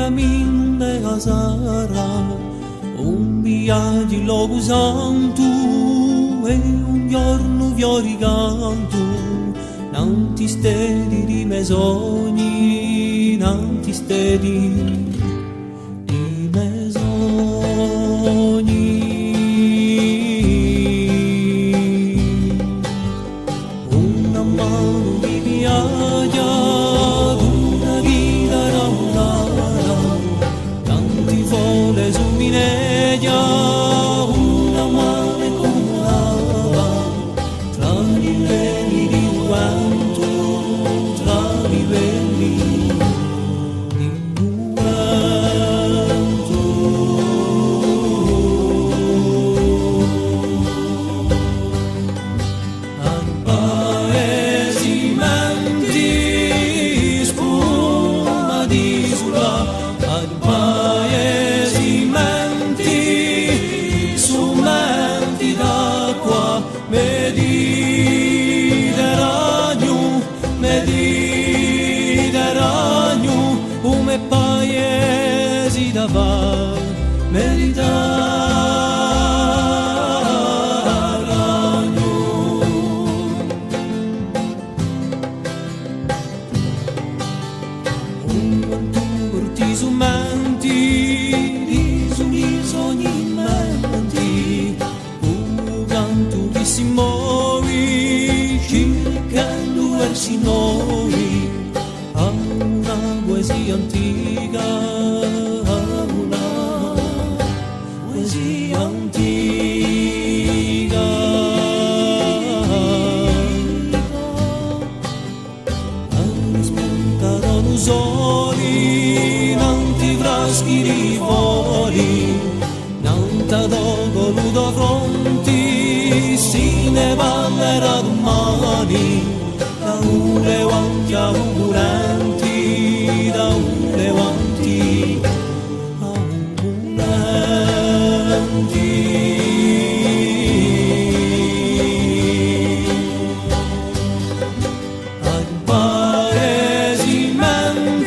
cammino de casara, un viaggio in luogo santo e un giorno fiori canto, non ti stedi di me sogni, non ti stedi di me sogni. Una mano di viaggio, una chitarra volata, tanti fole su mineglia, una mano accumulata, tra livelli di vento, tra livelli di vento. Appaesimenti, spuma di sulla, appaesimenti, sumenti d'acqua, Mediterraneo, come paesi da far, Mediterraneo. Un corti sumenti, risumi sogni menti, un canto che si muove, cercando versi noi, a una poesia antica, a una poesia antica. Spuntarono soli, tanti fraschi di fuori, tanta voluto fronti, si ne parlerà domani, da ule avanti a auguranti, da ule avanti a auguranti.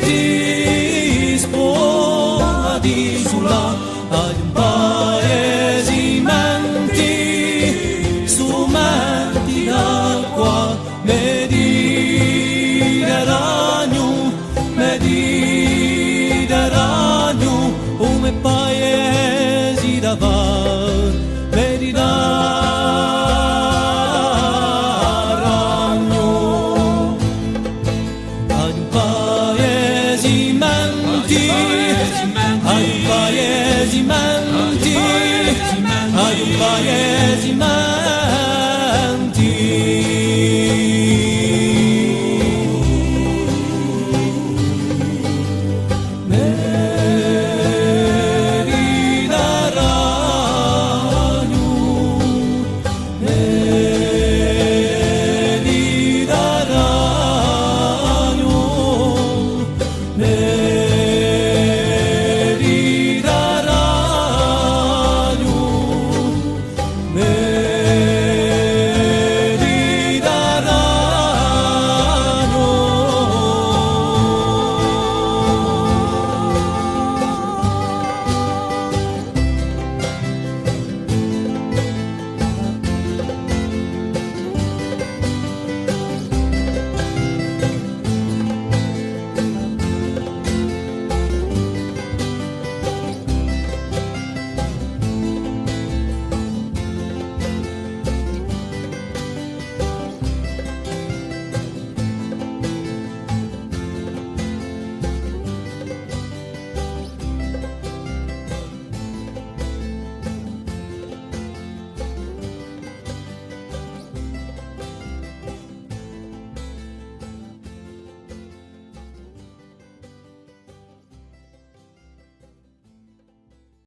Appaesimenti, spuma di sulla, appaesimenti, strumenti d'acqua, Mediterraneo, Mediterraneo, come paesi da far, Mediterraneo. Appaesimenti, appaesimenti, appaesimenti.